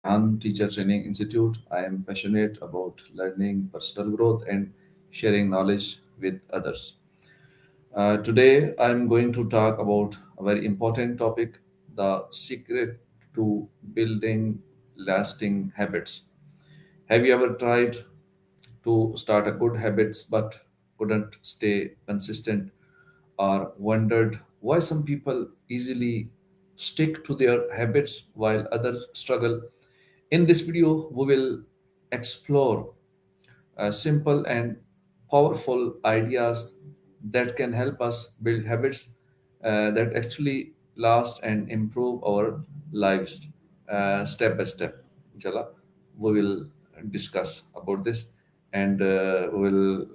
Han Teacher Training Institute. I am passionate about learning, personal growth, and sharing knowledge with others. Today, I'm going to talk about a very important topic, the secret to building lasting habits. Have you ever tried to start a good habits but couldn't stay consistent, or wondered why some people easily stick to their habits while others struggle? In this video, we will explore simple and powerful ideas that can help us build habits that actually last and improve our lives step by step. Inshallah, we will discuss about this, and we will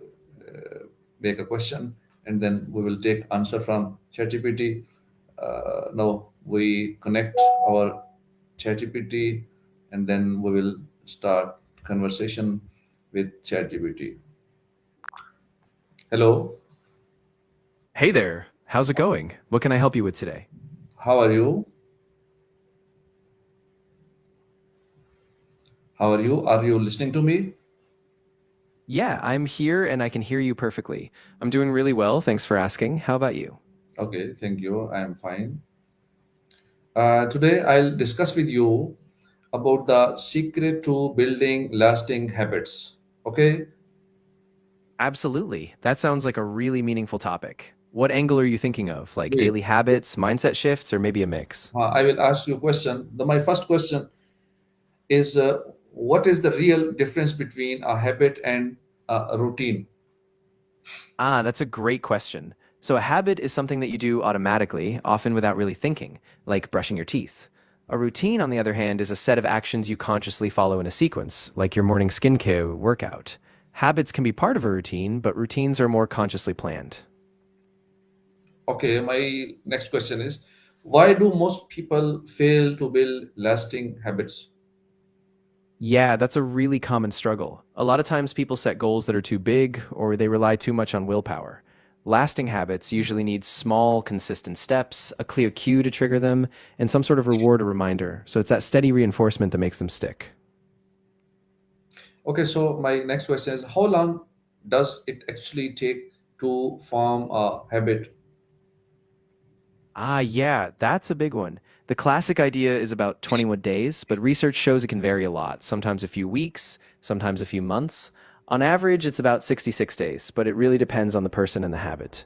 make a question, and then we will take answer from ChatGPT. Now we connect our ChatGPT, and then we will start conversation with ChatGPT. Hello, Hey there, how's it going? What can I help you with today? how are you? How are you? Are you listening to me? Yeah, I'm here and I can hear you perfectly. I'm doing really well, thanks for asking. How about you? Okay, thank you. I am fine. Today, I'll discuss with you about the secret to building lasting habits. Okay, Absolutely. That sounds like a really meaningful topic. What angle are you thinking of? Like wait. daily habits, mindset shifts, or maybe a mix? I will ask you a question. My first question is, what is the real difference between a habit and a routine? That's a great question. So, a habit is something that you do automatically, often without really thinking, like brushing your teeth. A routine, on the other hand, is a set of actions you consciously follow in a sequence, like your morning skincare workout. Habits can be part of a routine, but routines are more consciously planned. Okay, my next question is, why do most people fail to build lasting habits? Yeah, that's a really common struggle. A lot of times people set goals that are too big or they rely too much on willpower. Lasting habits usually need small, consistent steps, a clear cue to trigger them, and some sort of reward or reminder. So it's that steady reinforcement that makes them stick. Okay, so my next question is, how long does it actually take to form a habit? Yeah, that's a big one. The classic idea is about 21 days, but research shows it can vary a lot, sometimes a few weeks, sometimes a few months. On average, it's about 66 days, but it really depends on the person and the habit.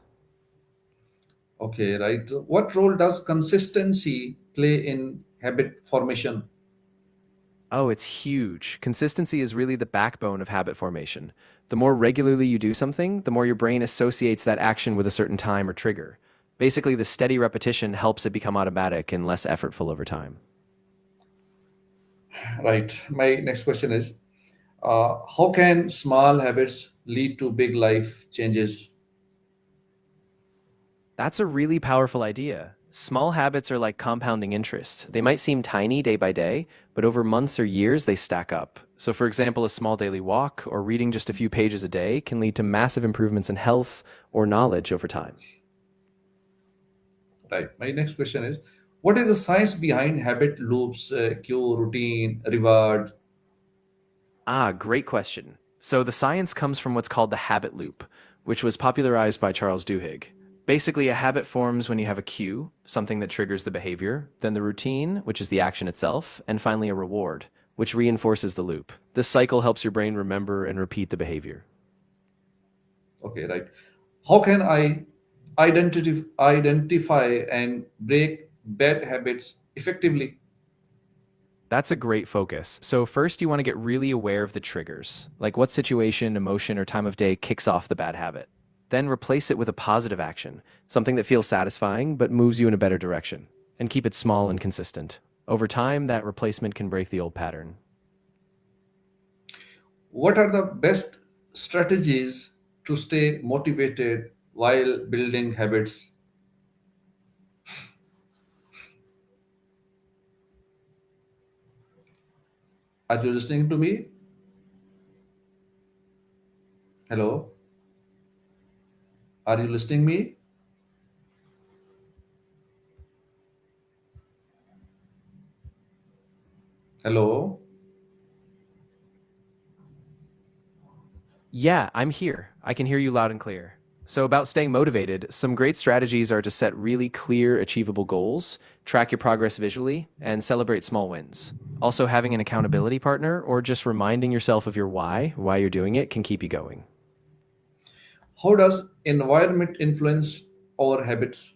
Okay, right. What role does consistency play in habit formation? Oh, it's huge. Consistency is really the backbone of habit formation. The more regularly you do something, the more your brain associates that action with a certain time or trigger. Basically, the steady repetition helps it become automatic and less effortful over time. Right. My next question is, how can small habits lead to big life changes? That's a really powerful idea. Small habits are like compounding interest. They might seem tiny day by day, but over months or years, they stack up. So, for example, a small daily walk or reading just a few pages a day can lead to massive improvements in health or knowledge over time. Right. My next question is, what is the science behind habit loops, cue, routine, reward? Great question. So the science comes from what's called the habit loop, which was popularized by Charles Duhigg. Basically, a habit forms when you have a cue, something that triggers the behavior, then the routine, which is the action itself, and finally a reward, which reinforces the loop. This cycle helps your brain remember and repeat the behavior. Okay, right. How can I identify and break bad habits effectively? That's a great focus. So, first, you want to get really aware of the triggers, like what situation, emotion, or time of day kicks off the bad habit. Then replace it with a positive action, something that feels satisfying but moves you in a better direction, and keep it small and consistent. Over time, that replacement can break the old pattern. What are the best strategies to stay motivated while building habits? Are you listening to me? Hello? Are you listening me? Hello. Yeah, I'm here. I can hear you loud and clear. So, about staying motivated, some great strategies are to set really clear, achievable goals, track your progress visually, and celebrate small wins. Also, having an accountability partner or just reminding yourself of your why you're doing it, can keep you going. How does environment influence our habits?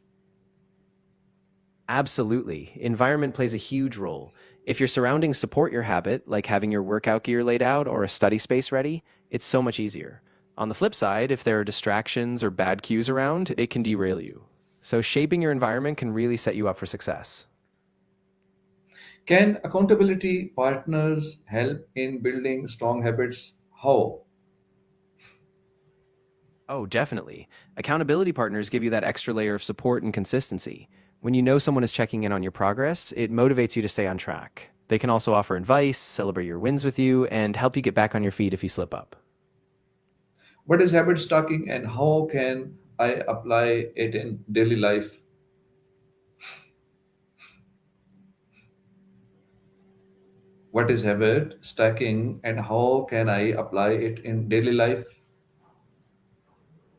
Absolutely. Environment plays a huge role. If your surroundings support your habit, like having your workout gear laid out or a study space ready, it's so much easier. On the flip side, if there are distractions or bad cues around, it can derail you. So, shaping your environment can really set you up for success. Can accountability partners help in building strong habits? How? Oh, definitely. Accountability partners give you that extra layer of support and consistency. When you know someone is checking in on your progress, it motivates you to stay on track. They can also offer advice, celebrate your wins with you, and help you get back on your feet if you slip up. What is habit stacking and how can I apply it in daily life? What is habit stacking and how can I apply it in daily life?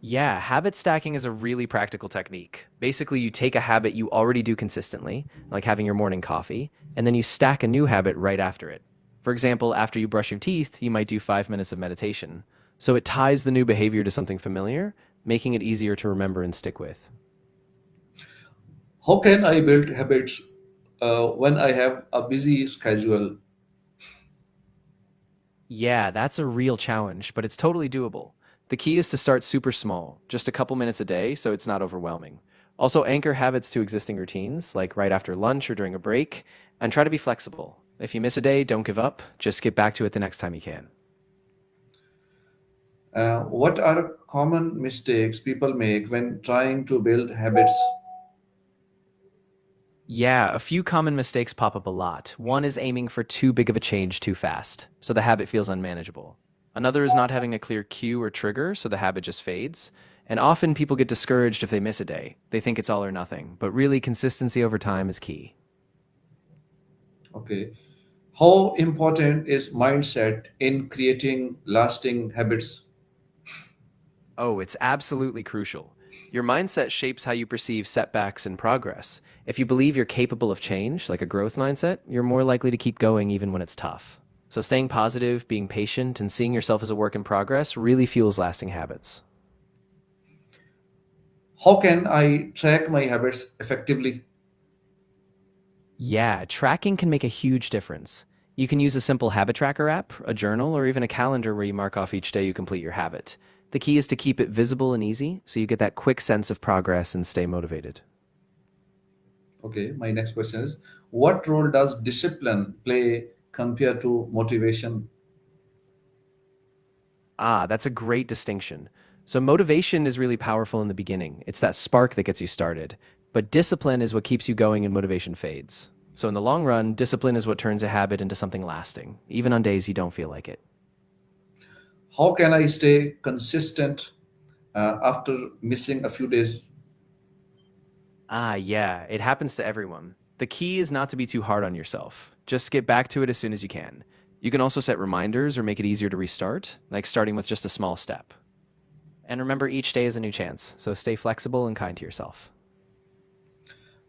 Yeah, habit stacking is a really practical technique. Basically, you take a habit you already do consistently, like having your morning coffee, and then you stack a new habit right after it. For example, after you brush your teeth, you might do 5 minutes of meditation. So it ties the new behavior to something familiar, making it easier to remember and stick with. How can I build habits when I have a busy schedule? Yeah, that's a real challenge, but it's totally doable. The key is to start super small, just a couple minutes a day, so it's not overwhelming. Also, anchor habits to existing routines, like right after lunch or during a break, and try to be flexible. If you miss a day, don't give up, just get back to it the next time you can. What are common mistakes people make when trying to build habits? Yeah, a few common mistakes pop up a lot. One is aiming for too big of a change too fast, so the habit feels unmanageable. Another is not having a clear cue or trigger, so the habit just fades. And often people get discouraged if they miss a day. They think it's all or nothing, but really consistency over time is key. Okay. How important is mindset in creating lasting habits? Oh, it's absolutely crucial. Your mindset shapes how you perceive setbacks and progress. If you believe you're capable of change, like a growth mindset, you're more likely to keep going even when it's tough. So, staying positive, being patient, and seeing yourself as a work in progress really fuels lasting habits. How can I track my habits effectively? Yeah, tracking can make a huge difference. You can use a simple habit tracker app, a journal, or even a calendar where you mark off each day you complete your habit. The key is to keep it visible and easy so you get that quick sense of progress and stay motivated. Okay, my next question is what role does discipline play compared to motivation? Ah, that's a great distinction. So, motivation is really powerful in the beginning. It's that spark that gets you started. But discipline is what keeps you going and motivation fades. So, in the long run, discipline is what turns a habit into something lasting, even on days you don't feel like it. How can I stay consistent after missing a few days? Ah, yeah, it happens to everyone. The key is not to be too hard on yourself. Just get back to it as soon as you can. You can also set reminders or make it easier to restart, like starting with just a small step. And remember, each day is a new chance, so stay flexible and kind to yourself.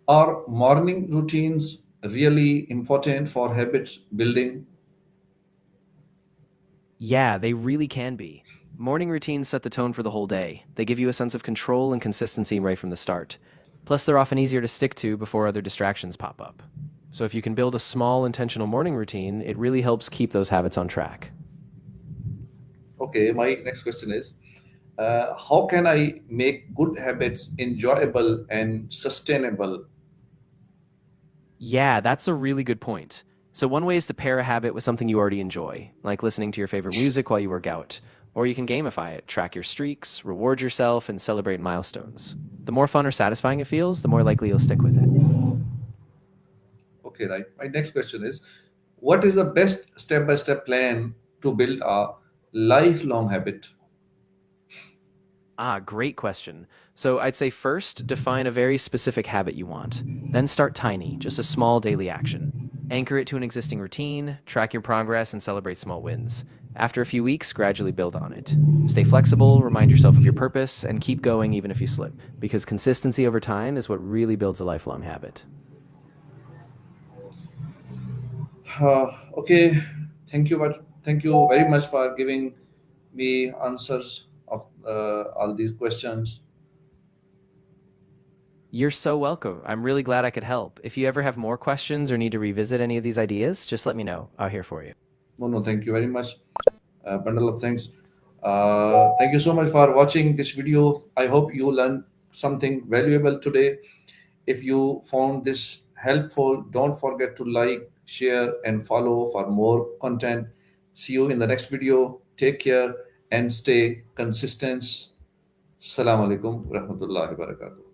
Are morning routines really important for habits building? Yeah, they really can be. Morning routines set the tone for the whole day. They give you a sense of control and consistency right from the start. Plus, they're often easier to stick to before other distractions pop up. So, if you can build a small, intentional morning routine, it really helps keep those habits on track. Okay, my next question is how can I make good habits enjoyable and sustainable? Yeah, that's a really good point. So, one way is to pair a habit with something you already enjoy, like listening to your favorite music while you work out. Or you can gamify it, track your streaks, reward yourself, and celebrate milestones. The more fun or satisfying it feels, the more likely you'll stick with it. Okay, right. My next question is what is the best step by step plan to build a lifelong habit? Ah, great question. So I'd say first, define a very specific habit you want. Then start tiny, just a small daily action. Anchor it to an existing routine, track your progress, and celebrate small wins. After a few weeks, gradually build on it. Stay flexible, remind yourself of your purpose, and keep going even if you slip, because consistency over time is what really builds a lifelong habit. Okay, thank you very much for giving me answers of all these questions. You're so welcome. I'm really glad I could help. If you ever have more questions or need to revisit any of these ideas, just let me know. I'm here for you. No, no, thank you very much. Bundle of thanks. Thank you so much for watching this video. I hope you learned something valuable today. If you found this helpful, don't forget to like, share, and follow for more content. See you in the next video. Take care and stay consistent. Assalamu alaikum wa rahmatullahi wa barakatuh.